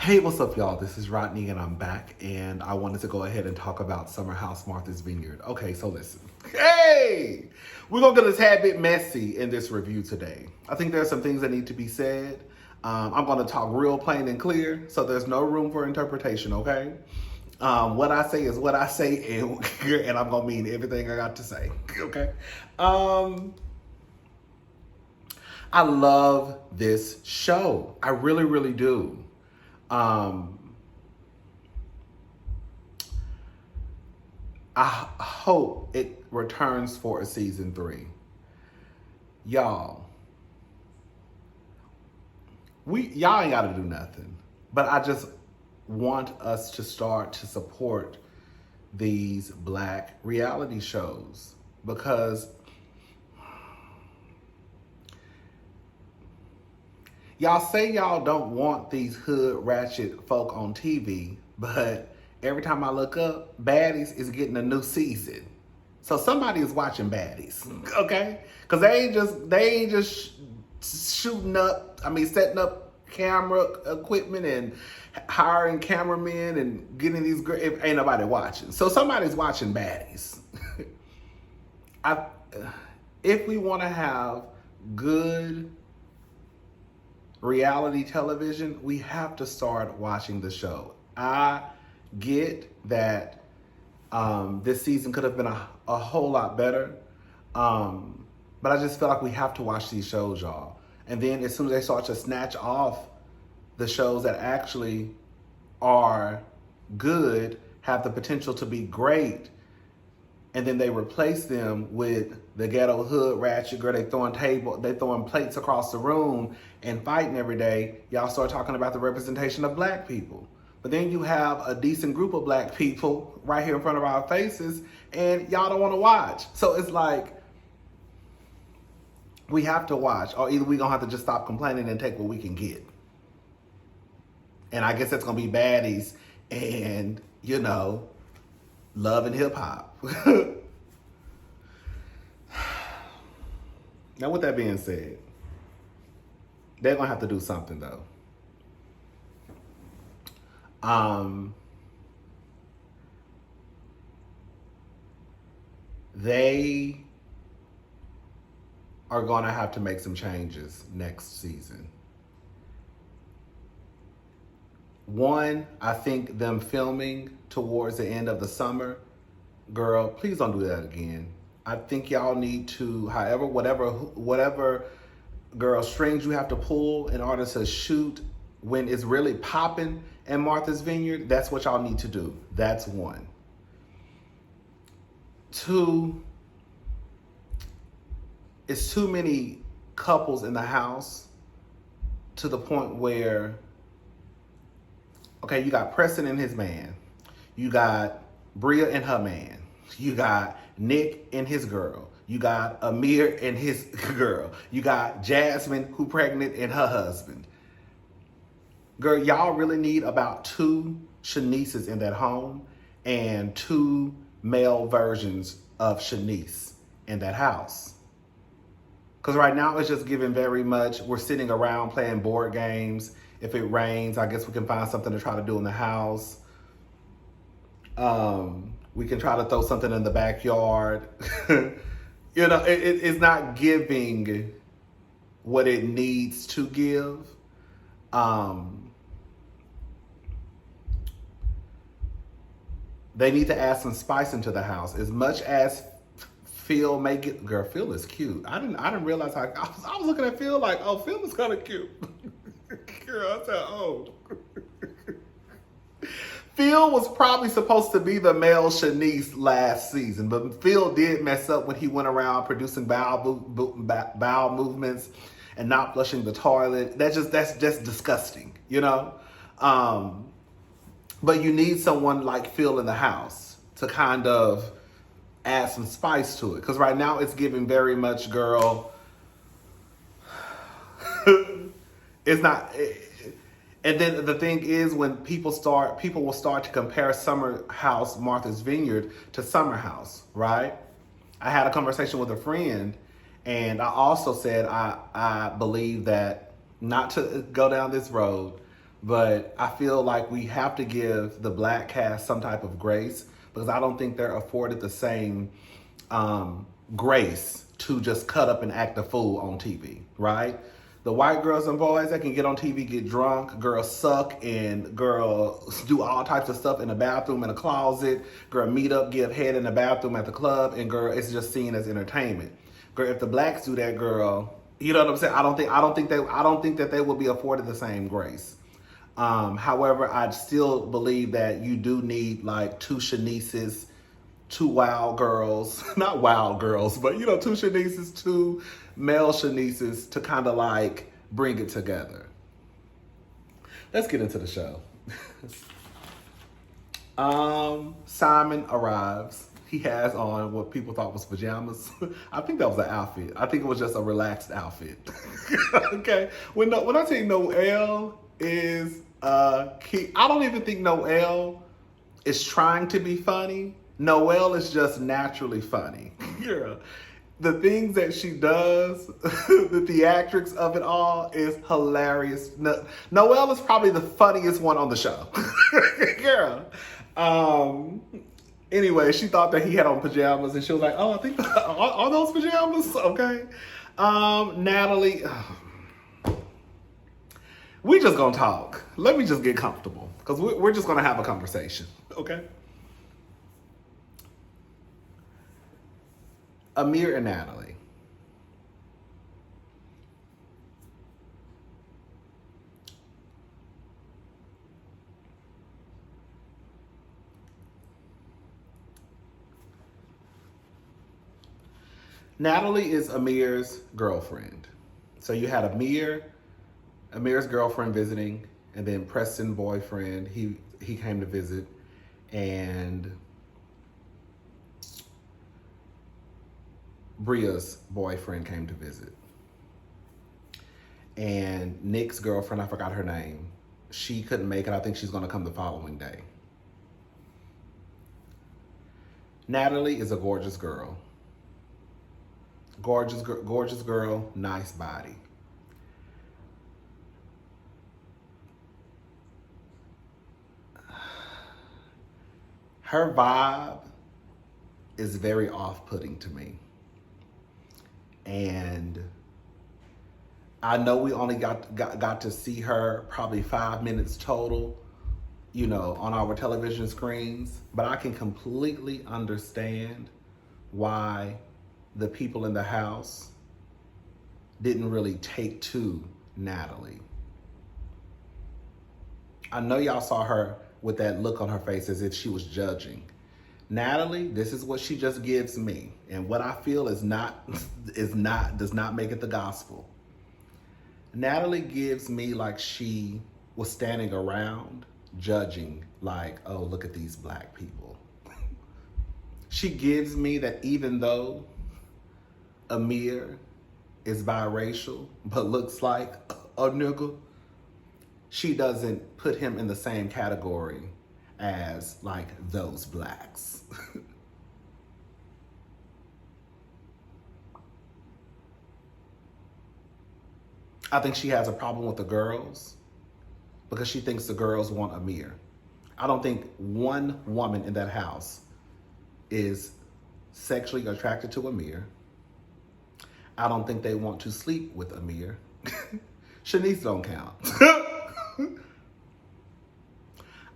Hey, what's up, y'all? This is Rodney, and I'm back, and I wanted to go ahead and talk about Summer House Martha's Vineyard. Okay, so listen. Hey! We're going to get a tad bit messy in this review today. I think there's some things that need to be said. I'm going to talk real plain and clear, so there's no room for interpretation, okay? What I say is what I say, and I'm going to mean everything I got to say, okay? I love this show. I really, really do. I hope it returns for a season 3. Y'all, y'all ain't gotta do nothing. But I just want us to start to support these Black reality shows because y'all say y'all don't want these hood ratchet folk on TV, but every time I look up, Baddies is getting a new season. So somebody is watching Baddies, okay? Because they ain't just shooting up, setting up camera equipment and hiring cameramen and getting these great, ain't nobody watching. So somebody's watching Baddies. If we want to have good reality television, we have to start watching the show. I get that this season could have been a whole lot better, but I just feel like we have to watch these shows, y'all. And then as soon as they start to snatch off the shows that actually are good, have the potential to be great, and then they replace them with the ghetto hood ratchet girl, they throwing plates across the room and fighting every day, y'all start talking about the representation of Black people. But then you have a decent group of Black people right here in front of our faces, and y'all don't want to watch. So it's like, we have to watch, or either we're going to have to just stop complaining and take what we can get. And I guess that's going to be Baddies and, Love and Hip Hop. Now, with that being said, they're going to have to do something, though. They are going to have to make some changes next season. One, I think them filming towards the end of the summer, girl, please don't do that again. I think y'all need to, whatever girl strings you have to pull in order to shoot when it's really popping in Martha's Vineyard, that's what y'all need to do. That's one. Two, it's too many couples in the house to the point where, okay, you got Preston and his man. You got Bria and her man. You got Nick and his girl. You got Amir and his girl. You got Jasmine, who pregnant, and her husband. Girl, y'all really need about 2 Shanices in that home and 2 male versions of Shanice in that house. Because right now it's just giving very much, we're sitting around playing board games. If it rains, I guess we can find something to try to do in the house. We can try to throw something in the backyard. It's not giving what it needs to give. They need to add some spice into the house. As much as Phil make it, girl, Phil is cute. I didn't realize how, I was looking at Phil like, oh, Phil is kind of cute. Girl, I said, oh. Phil was probably supposed to be the male Shanice last season, but Phil did mess up when he went around producing bowel movements and not flushing the toilet. That's just disgusting, But you need someone like Phil in the house to kind of add some spice to it. Because right now it's giving very much, girl, it's not... And then the thing is, when people will start to compare Summer House Martha's Vineyard to Summer House, right? I had a conversation with a friend, and I also said I believe that, not to go down this road, But I feel like we have to give the black cast some type of grace because I don't think they're afforded the same grace to just cut up and act a fool on TV, right? The white girls and boys that can get on TV, get drunk, girls suck, and girls do all types of stuff in the bathroom, in a closet, girl meet up, give head in the bathroom at the club, and girl, it's just seen as entertainment. Girl, if the blacks do that, girl, you know what I'm saying? I don't think that they will be afforded the same grace. However, I still believe that you do need like two Shanices, two wild girls, not wild girls, but you know, two Shanices, two male Shanices to kind of like bring it together. Let's get into the show. Simon arrives. He has on what people thought was pajamas. I think that was an outfit. I think it was just a relaxed outfit. Okay. When I tell you Noelle is key, I don't even think Noelle is trying to be funny. Noelle is just naturally funny. Yeah. The things that she does, the theatrics of it all is hilarious. Noelle is probably the funniest one on the show. Yeah. Anyway, she thought that he had on pajamas and she was like, oh, I think, are those pajamas? Okay. Natalie, we just gonna talk. Let me just get comfortable because we're just gonna have a conversation. Okay. Amir and Natalie. Natalie is Amir's girlfriend. So you had Amir's girlfriend visiting, and then Preston boyfriend, he came to visit, and Bria's boyfriend came to visit. And Nick's girlfriend, I forgot her name, she couldn't make it. I think she's gonna come the following day. Natalie is a gorgeous girl. Gorgeous girl, nice body. Her vibe is very off-putting to me. And I know we only got to see her probably 5 minutes total, you know, on our television screens, but I can completely understand why the people in the house didn't really take to Natalie. I know y'all saw her with that look on her face as if she was judging. Natalie, this is what she just gives me. And what I feel does not make it the gospel. Natalie gives me like she was standing around judging, like, oh, look at these black people. She gives me that even though Amir is biracial, but looks like a nigga, she doesn't put him in the same category as like those blacks. I think she has a problem with the girls because she thinks the girls want Amir. I don't think one woman in that house is sexually attracted to Amir. I don't think they want to sleep with Amir. Shanice don't count.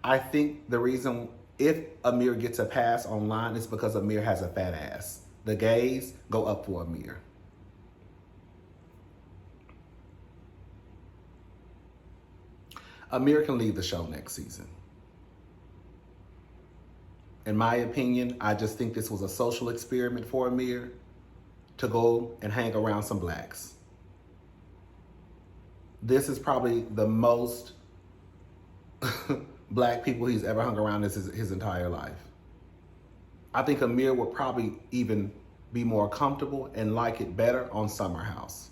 I think the reason if Amir gets a pass online is because Amir has a fat ass. The gays go up for Amir. Amir can leave the show next season. In my opinion, I just think this was a social experiment for Amir to go and hang around some blacks. This is probably the most black people he's ever hung around his entire life. I think Amir would probably even be more comfortable and like it better on Summer House.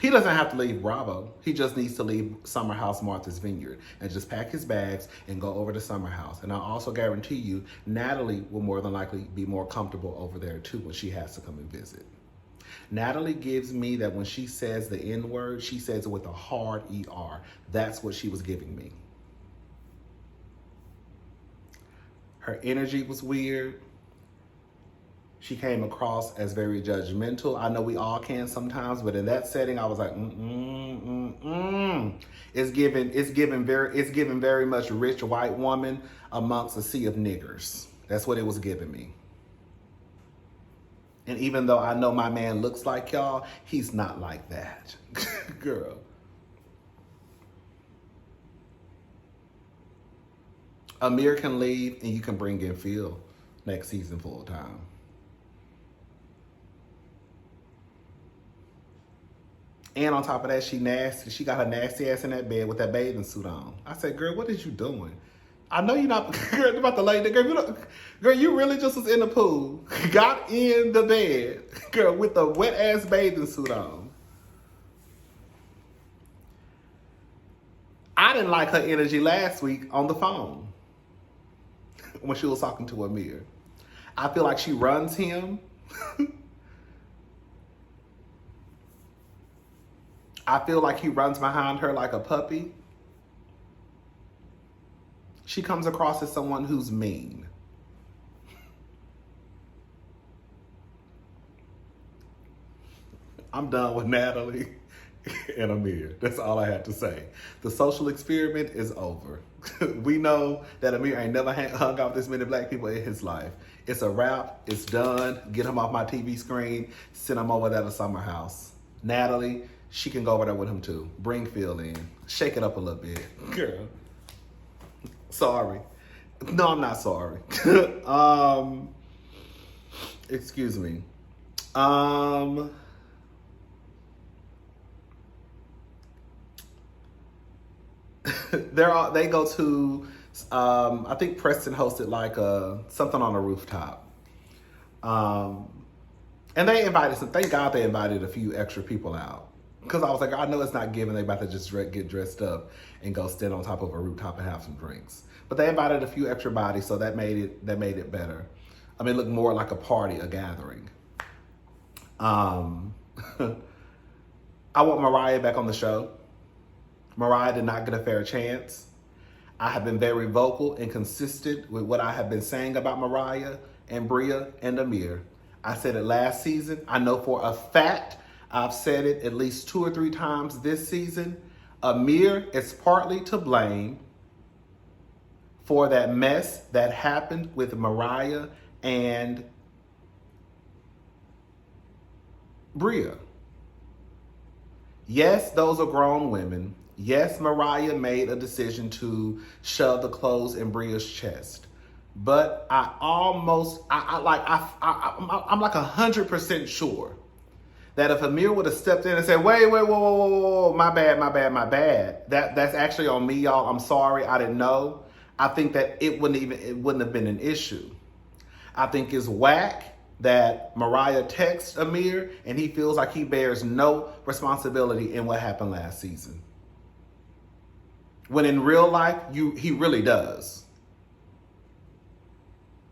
He doesn't have to leave Bravo. He just needs to leave Summer House Martha's Vineyard and just pack his bags and go over to Summer House. And I also guarantee you, Natalie will more than likely be more comfortable over there too when she has to come and visit. Natalie gives me that when she says the N word, she says it with a hard ER. That's what she was giving me. Her energy was weird. She came across as very judgmental. I know we all can sometimes, but in that setting, I was like, It's given very much rich white woman amongst a sea of niggers. That's what it was giving me. And even though I know my man looks like y'all, he's not like that. Girl. Amir can leave and you can bring in Phil next season full time. And on top of that, she nasty. She got her nasty ass in that bed with that bathing suit on. I said, girl, what is you doing? I know you're not, girl, about to lay there. Girl, you really just was in the pool, got in the bed, girl, with the wet ass bathing suit on. I didn't like her energy last week on the phone when she was talking to Amir. I feel like she runs him. I feel like he runs behind her like a puppy. She comes across as someone who's mean. I'm done with Natalie and Amir. That's all I have to say. The social experiment is over. We know that Amir ain't never hung out with this many black people in his life. It's a wrap. It's done. Get him off my TV screen. Send him over there to Summer House. Natalie, she can go over there with him too. Bring Phil in. Shake it up a little bit. Girl. Sorry. No, I'm not sorry. Excuse me. They go to, I think Preston hosted like something on a rooftop. And they invited thank God they invited a few extra people out. Because I was like, I know it's not given. They about to just get dressed up and go stand on top of a rooftop and have some drinks. But they invited a few extra bodies, so that made it better. I mean, it looked more like a party, a gathering. I want Mariah back on the show. Mariah did not get a fair chance. I have been very vocal and consistent with what I have been saying about Mariah and Bria and Amir. I said it last season. I know for a fact I've said it at least 2 or 3 times this season. Amir is partly to blame for that mess that happened with Mariah and Bria. Yes, those are grown women. Yes, Mariah made a decision to shove the clothes in Bria's chest. But I'm like 100% sure that if Amir would have stepped in and said, wait, whoa, my bad. That's actually on me, y'all. I'm sorry, I didn't know. I think that it wouldn't have been an issue. I think it's whack that Mariah texts Amir and he feels like he bears no responsibility in what happened last season. When in real life, he really does.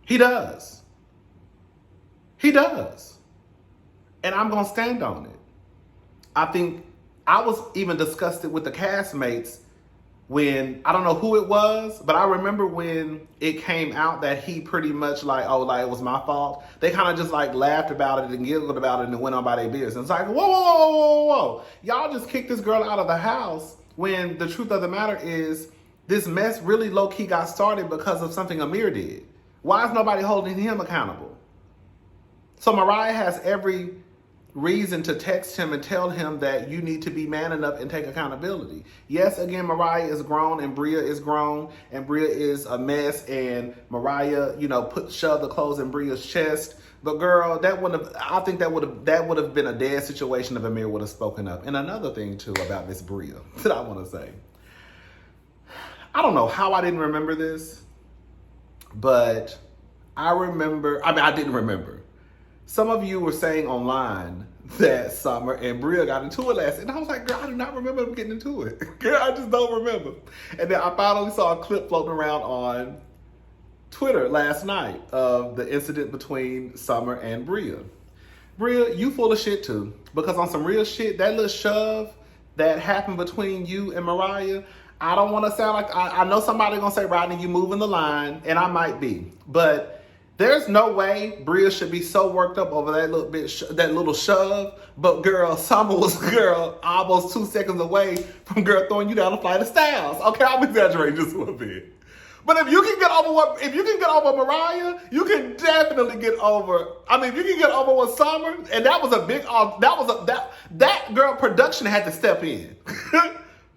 He does. And I'm going to stand on it. I think I was even disgusted with the castmates when, I don't know who it was, but I remember when it came out that he pretty much like it was my fault. They kind of just like laughed about it and giggled about it and went on by their business. It's like, whoa. Y'all just kicked this girl out of the house when the truth of the matter is this mess really low-key got started because of something Amir did. Why is nobody holding him accountable? So Mariah has every reason to text him and tell him that you need to be man enough and take accountability. Yes, again, Mariah is grown and Bria is grown and Bria is a mess and Mariah, shoved the clothes in Bria's chest. But girl, I think that would have been a dead situation if Amir would have spoken up. And another thing too about Miss Bria that I want to say. I don't know how I didn't remember this, but I didn't remember. Some of you were saying online that Summer and Bria got into it last night. And I was like, girl, I do not remember them getting into it. Girl, I just don't remember. And then I finally saw a clip floating around on Twitter last night of the incident between Summer and Bria. Bria, you full of shit too. Because on some real shit, that little shove that happened between you and Mariah, I don't want to sound like, I know somebody gonna say, Rodney, you moving the line, and I might be. But there's no way Bria should be so worked up over that little bit, that little shove. But girl, Summer was almost 2 seconds away from throwing you down a flight of stairs. Okay, I'm exaggerating just a little bit. But if you can get over Mariah, you can definitely get over. I mean, if you can get over with Summer, and that was a big. That girl production had to step in.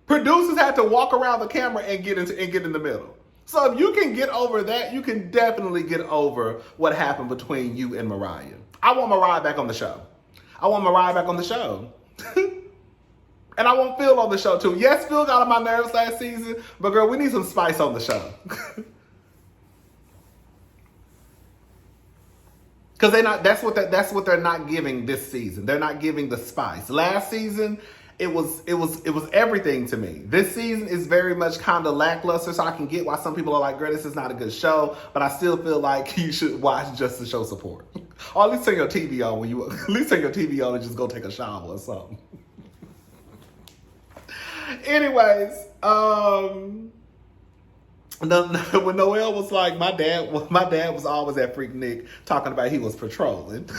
Producers had to walk around the camera and get in the middle. So if you can get over that, you can definitely get over what happened between you and Mariah. I want Mariah back on the show. And I want Phil on the show too. Yes, Phil got on my nerves last season, but girl, we need some spice on the show. Because that's what they're not giving this season. They're not giving the spice. Last season, it was everything to me. This season is very much kind of lackluster, so I can get why some people are like, girl, this is not a good show, but I still feel like you should watch just to show support. Or at least turn your TV on and just go take a shower or something. Anyways, when Noelle was like, my dad was always at Freak Nick talking about he was patrolling.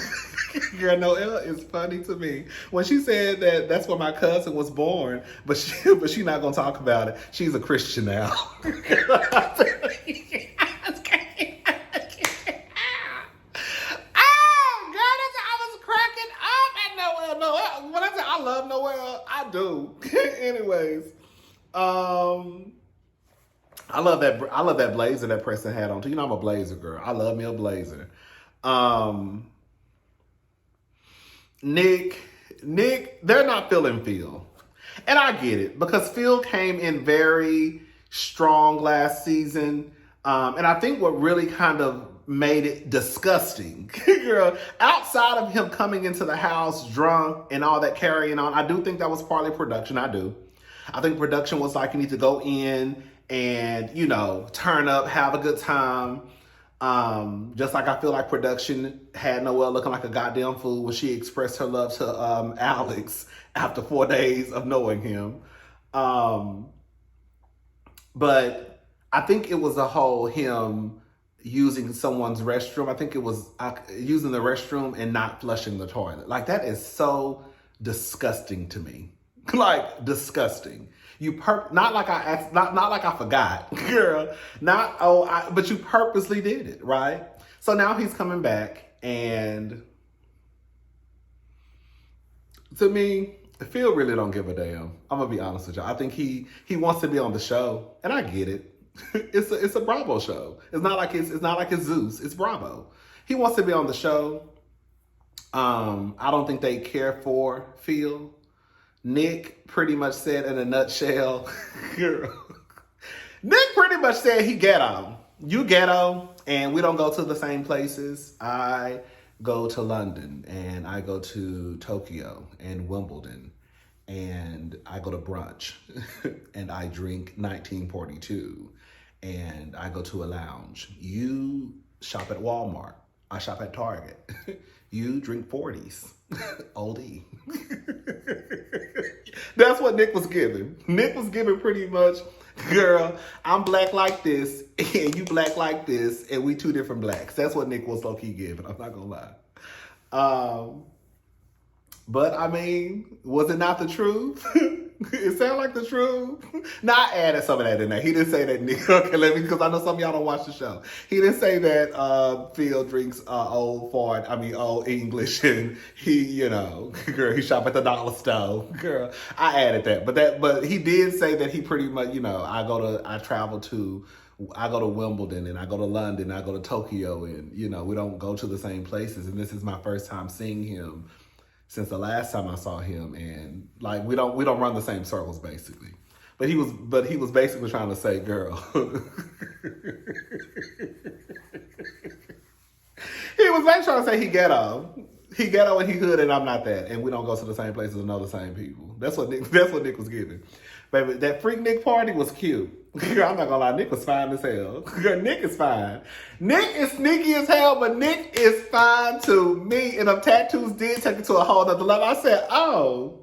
Girl, Noelle is funny to me. When she said that's where my cousin was born, but she not gonna talk about it. She's a Christian now. I love Noelle. I do. Anyways, I love that blazer that Preston had on too. You know I'm a blazer girl. I love me a blazer. Nick, they're not feeling Phil. And I get it because Phil came in very strong last season. And I think what really kind of made it disgusting, girl, outside of him coming into the house drunk and all that carrying on, I do think that was partly production. I think production was like, you need to go in and, turn up, have a good time. Just like I feel like production had Noelle looking like a goddamn fool when she expressed her love to Alex after 4 days of knowing him. But I think it was a whole him using someone's restroom. I think it was using the restroom and not flushing the toilet. Like, that is so disgusting to me. Like, disgusting. Not like I forgot, girl. But you purposely did it, right? So now he's coming back, and to me, Phil really don't give a damn. I'm gonna be honest with you. I think he wants to be on the show, and I get it. It's a Bravo show. It's not like it's Zeus. It's Bravo. He wants to be on the show. I don't think they care for Phil. Nick pretty much said in a nutshell, girl. Nick pretty much said he ghetto. You ghetto, and we don't go to the same places. I go to London, and I go to Tokyo and Wimbledon, and I go to brunch, and I drink 1942, and I go to a lounge. You shop at Walmart. I shop at Target. You drink 40s. Oldie. That's what Nick was giving. Nick was giving pretty much, girl, I'm black like this, and you black like this, and we two different blacks. That's what Nick was low-key giving. I'm not gonna lie. But I mean, was it not the truth? It sounded like the truth. Now, I added some of that in there. He didn't say that, Nick. Okay, because I know some of y'all don't watch the show. He didn't say that Phil drinks old English, and he, girl, he shop at the dollar store. Girl, I added that. But he did say that he pretty much, I go to Wimbledon, and I go to London, I go to Tokyo, and, we don't go to the same places. And this is my first time seeing him since the last time I saw him, and like we don't run the same circles basically. But he was basically trying to say, girl. He was basically trying to say he ghetto and he hood, and I'm not that, and we don't go to the same places and know the same people. That's what Nick was giving. Baby, that Freak Nick party was cute. Girl, I'm not gonna lie, Nick was fine as hell. Girl, Nick is fine. Nick is sneaky as hell, but Nick is fine to me. And them tattoos did take it to a whole other level. I said, oh.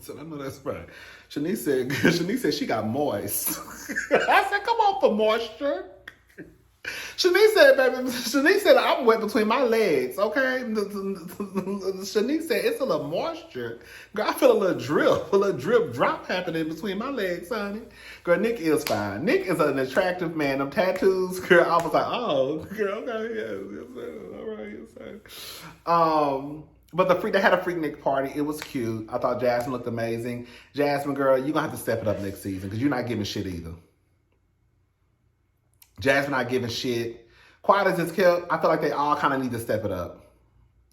So I know that's right. Shanice said she got moist. I said, come on for moisture. Shanice said, I'm wet between my legs, okay? Shanice said, it's a little moisture. Girl, I feel a little drip drop happening between my legs, honey. Girl, Nick is fine. Nick is an attractive man. Them tattoos, girl, I was like, oh, girl, okay, yeah, all right, yes, but they had a Freak Nick party. It was cute. I thought Jasmine looked amazing. Jasmine, girl, you're going to have to step it up next season because you're not giving shit either. Jasmine not giving shit. Quiet as it's kept, I feel like they all kind of need to step it up.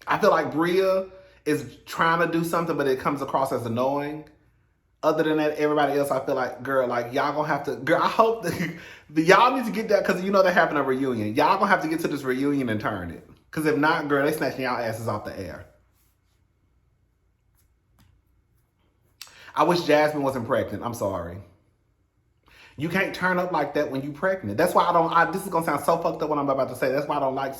I feel like Bria is trying to do something, but it comes across as annoying. Other than that, everybody else, I feel like, girl, like, y'all gonna have to, girl, I hope that y'all need to get that, because you know they're having a reunion. Y'all gonna have to get to this reunion and turn it. Because if not, girl, they snatching y'all asses off the air. I wish Jasmine wasn't pregnant. I'm sorry. You can't turn up like that when you pregnant. That's why this is going to sound so fucked up what I'm about to say. That's why I don't like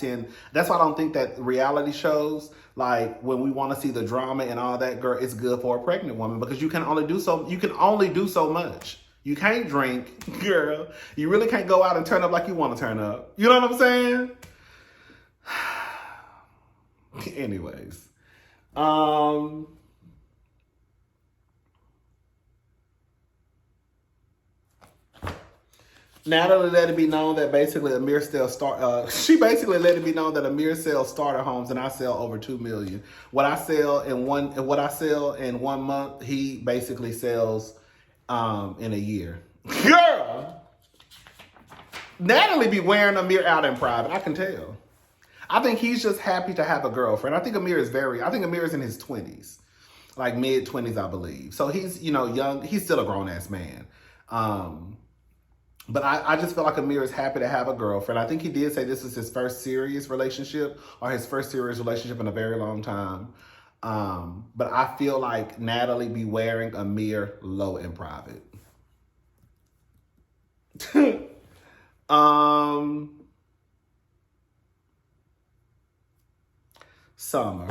that's why I don't think that reality shows, like when we want to see the drama and all that, girl, it's good for a pregnant woman because you can only do so much. You can't drink, girl. You really can't go out and turn up like you want to turn up. You know what I'm saying? Anyways. Natalie let it be known that basically Amir sells she basically let it be known that Amir sells starter homes and I sell over 2 million. What I sell in 1 month, he basically sells in a year. Girl! Natalie be wearing Amir out in private, I can tell. I think he's just happy to have a girlfriend. I think Amir is in his 20s. Like mid-20s, I believe. So he's, young. He's still a grown-ass man. But I just feel like Amir is happy to have a girlfriend. I think he did say this is his first serious relationship or his first serious relationship in a very long time. But I feel like Natalie be wearing Amir low in private. Summer.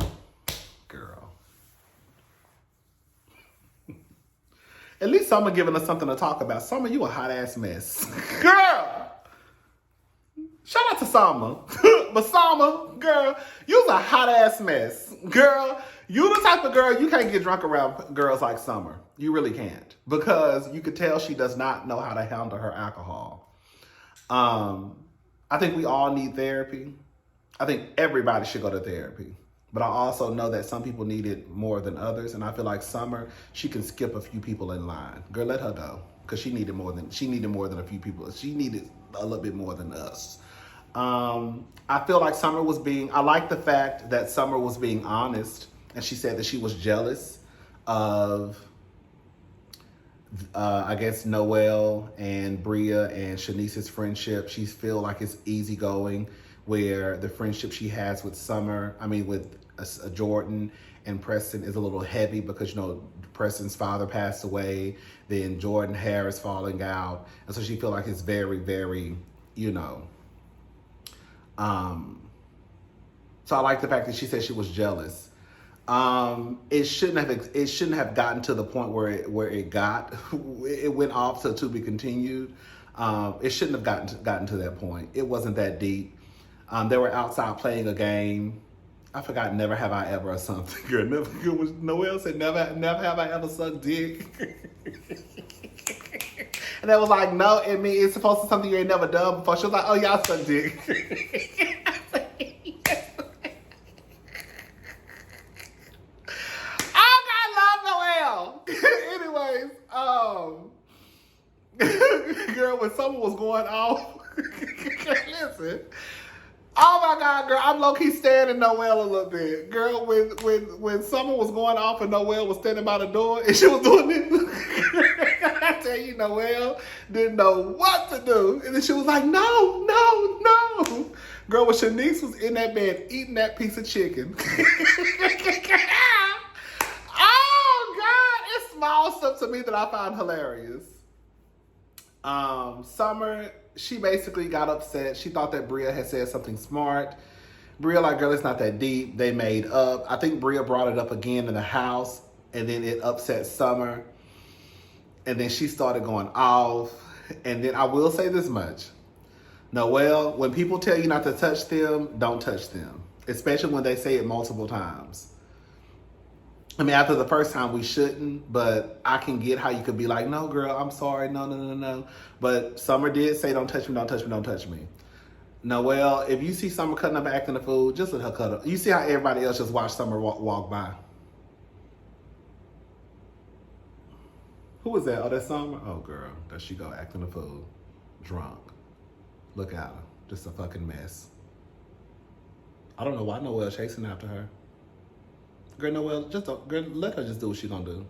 Girl. At least Summer giving us something to talk about. Summer, you a hot ass mess. Girl! Shout out to Summer. But Summer, girl, you's a hot ass mess. Girl, you the type of girl, you can't get drunk around girls like Summer. You really can't. Because you could tell she does not know how to handle her alcohol. I think we all need therapy. I think everybody should go to therapy. But I also know that some people need it more than others. And I feel like Summer, she can skip a few people in line. Girl, let her go. Because she needed more than a few people. She needed a little bit more than us. I feel like I like the fact that Summer was being honest. And she said that she was jealous of, I guess, Noelle and Bria and Shanice's friendship. She feel like it's easygoing, where the friendship she has with Jordan and Preston is a little heavy because, Preston's father passed away, then Jordan hair is falling out. And so she feel like it's very, very, So I like the fact that she said she was jealous. It shouldn't have gotten to the point where it went off to be continued. It shouldn't have gotten to that point. It wasn't that deep. They were outside playing a game. I forgot Never Have I Ever or something. Girl, Noelle said, never have I ever sucked dick. And they was like, no, it's supposed to be something you ain't never done before. She was like, oh, yeah, I suck dick. Anyways, girl, when someone was going off, listen. Oh my God, girl, I'm low-key standing Noelle a little bit. Girl, when someone was going off and Noelle was standing by the door and she was doing this. tell you, Noelle didn't know what to do. And then she was like, no, no, no. Girl, when Shanice was in that bed eating that piece of chicken. Oh, God. It's small stuff to me that I find hilarious. Summer, she basically got upset. She thought that Bria had said something smart. Bria like, girl, it's not that deep. They made up. I think Bria brought it up again in the house, and then it upset Summer. And then she started going off. And then I will say this much. Noelle, when people tell you not to touch them, don't touch them. Especially when they say it multiple times. I mean, after the first time, we shouldn't, but I can get how you could be like, no, girl, I'm sorry, no, no, no, no. But Summer did say, don't touch me, don't touch me, don't touch me. Noelle, if you see Summer cutting up acting the fool, just let her cut up. You see how everybody else just watched Summer walk by. Who was that? Oh, that's Summer? Oh, girl, there she go, acting the fool. Drunk. Look at her. Just a fucking mess. I don't know why Noelle chasing after her. Girl, Noelle, just don't, girl, let her just do what she gonna do.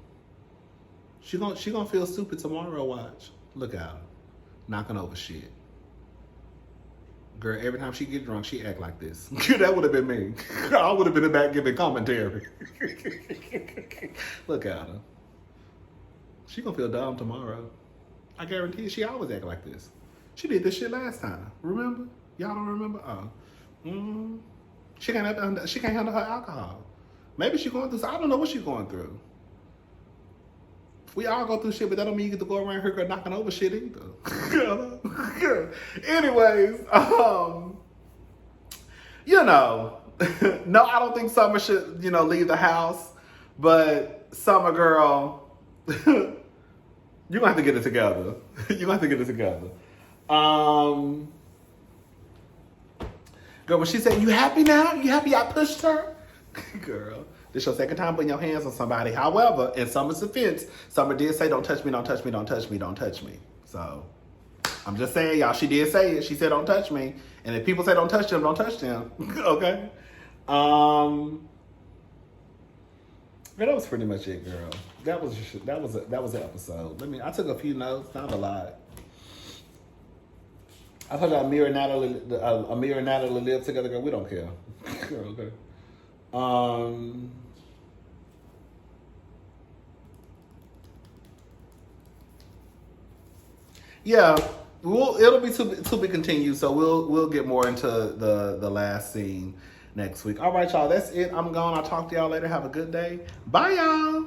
She gonna feel stupid tomorrow, watch. Look at her. Knocking over shit. Girl, every time she get drunk, she act like this. That would have been me. I would have been in the back giving commentary. Look at her. She gonna feel dumb tomorrow. I guarantee you, she always act like this. She did this shit last time. Remember? Y'all don't remember? Oh. She can't handle her alcohol. Maybe she's going through, I don't know what she's going through. We all go through shit, but that don't mean you get to go around here girl knocking over shit either. Anyways, you know, no, I don't think Summer should, you know, leave the house. But Summer girl, you're gonna have to get it together. You're gonna have to get it together. Girl, when she said, you happy now? You happy I pushed her? Girl, this your second time putting your hands on somebody. However, in Summer's defense, Summer did say, don't touch me, don't touch me, don't touch me, don't touch me. So, I'm just saying, y'all, she did say it. She said, don't touch me. And if people say don't touch them, don't touch them. Okay? Girl, that was pretty much it, girl. That was the episode. I took a few notes, not a lot. I told you Amir and Natalie live together, girl. We don't care. Girl, okay. Yeah, it'll be to be continued. So we'll get more into the last scene next week. All right, y'all. That's it. I'm gone. I'll talk to y'all later. Have a good day. Bye, y'all.